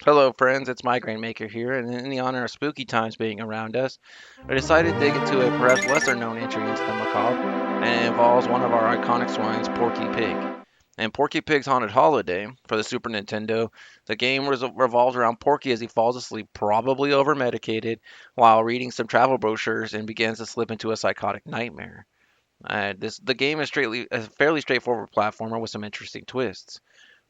Hello, friends. It's Migraine Maker here, and in the honor of spooky times being around us, I decided to dig into a perhaps lesser known entry into the macabre, and it involves one of our iconic swines, Porky Pig. And Porky Pig's Haunted Holiday for the Super Nintendo, the game revolves around Porky as he falls asleep, probably over medicated, while reading some travel brochures and begins to slip into a psychotic nightmare. The game is a fairly straightforward platformer with some interesting twists.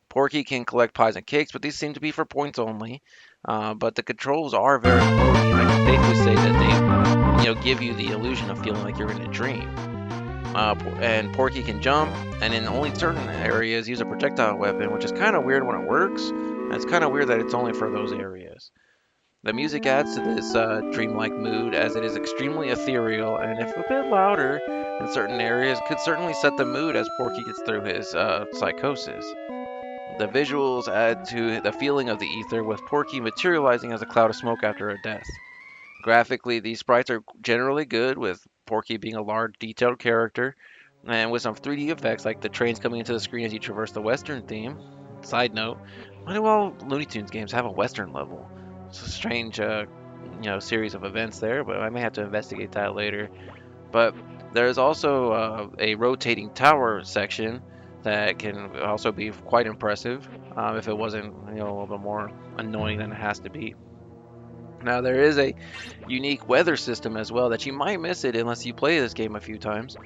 Porky can collect pies and cakes, but these seem to be for points only. But the controls are very floaty, and I can safely say that they give you the illusion of feeling like you're in a dream. And Porky can jump, and in only certain areas use a projectile weapon, which is kind of weird when it works. And it's kind of weird that it's only for those areas. The music adds to this dreamlike mood as it is extremely ethereal, and if a bit louder in certain areas, could certainly set the mood as Porky gets through his psychosis. The visuals add to the feeling of the ether, with Porky materializing as a cloud of smoke after a death. Graphically, these sprites are generally good, with Porky being a large, detailed character, and with some 3D effects like the trains coming into the screen as you traverse the Western theme. Side note, why do all Looney Tunes games have a Western level? It's a strange, series of events there, but I may have to investigate that later. But there's also a rotating tower section that can also be quite impressive if it wasn't a little bit more annoying than it has to be. Now there is a unique weather system as well that you might miss it unless you play this game a few times.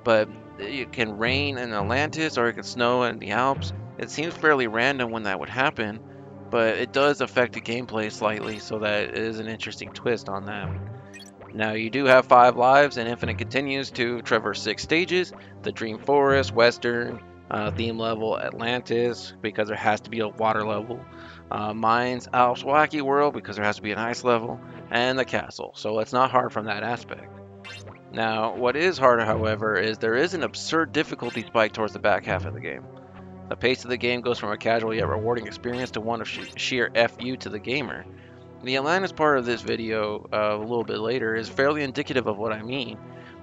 But it can rain in Atlantis or it can snow in the Alps. It seems fairly random when that would happen, but it does affect the gameplay slightly, so that is an interesting twist on that. Now you do have 5 lives, and Infinite continues to traverse 6 stages: the Dream Forest, Western, theme level, Atlantis, because there has to be a water level, Mines, Alps, Wacky World, because there has to be an ice level, and the castle. So it's not hard from that aspect. Now, what is harder, however, is there is an absurd difficulty spike towards the back half of the game. The pace of the game goes from a casual yet rewarding experience to one of sheer FU to the gamer. The Atlantis part of this video, a little bit later, is fairly indicative of what I mean.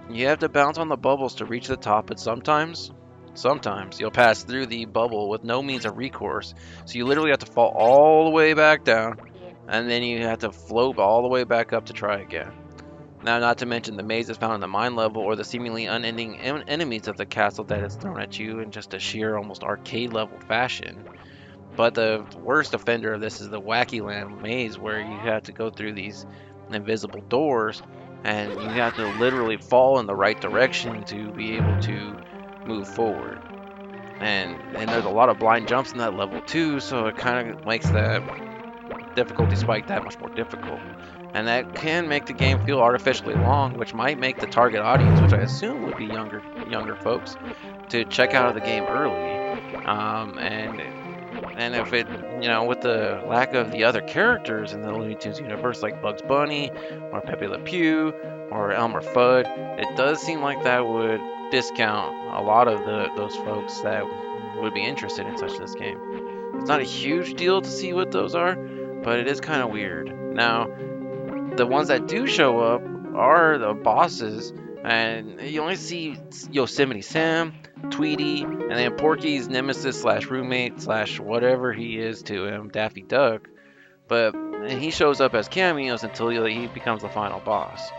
You have to bounce on the bubbles to reach the top, but sometimes you'll pass through the bubble with no means of recourse. So you literally have to fall all the way back down, and then you have to float all the way back up to try again. Now, not to mention the mazes found in the mine level or the seemingly unending enemies of the castle that is thrown at you in just a sheer, almost arcade level fashion. But the worst offender of this is the Wacky Land maze, where you have to go through these invisible doors, and you have to literally fall in the right direction to be able to move forward. And there's a lot of blind jumps in that level too, so it kind of makes that difficulty spike that much more difficult. And that can make the game feel artificially long, which might make the target audience, which I assume would be younger folks, to check out of the game early. And if it, with the lack of the other characters in the Looney Tunes universe, like Bugs Bunny or Pepe Le Pew or Elmer Fudd, it does seem like that would discount a lot of those folks that would be interested in such this game. It's not a huge deal to see what those are, but it is kind of weird. Now, the ones that do show up are the bosses, and you only see Yosemite Sam, Tweety, and then Porky's nemesis slash roommate slash whatever he is to him, Daffy Duck. But he shows up as cameos until he becomes the final boss.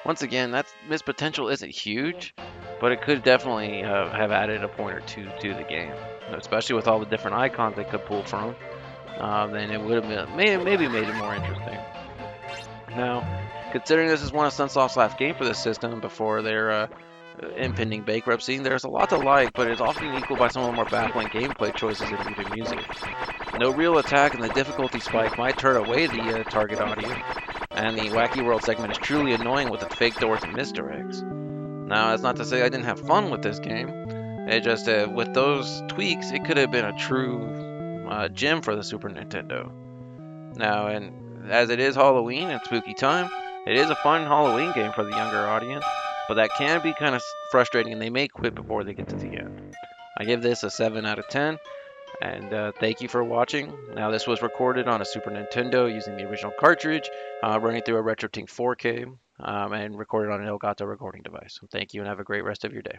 Once again, this potential isn't huge, but it could definitely have added a point or two to the game, especially with all the different icons they could pull from. Then it would have maybe made it more interesting. Now, considering this is one of Sunsoft's last game for this system before their impending bankruptcy, there's a lot to like, but it's often equaled by some of the more baffling gameplay choices and even music. No real attack and the difficulty spike might turn away the target audience, and the Wacky World segment is truly annoying with its fake doors and misdirects. Now, that's not to say I didn't have fun with this game. It just, with those tweaks, it could have been a true gem for the Super Nintendo. Now, and as it is Halloween and spooky time, it is a fun Halloween game for the younger audience, but that can be kind of frustrating and they may quit before they get to the end. I give this a 7 out of 10, and thank you for watching. Now, this was recorded on a Super Nintendo using the original cartridge, running through a RetroTink 4K, and recorded on an Elgato recording device. So thank you and have a great rest of your day.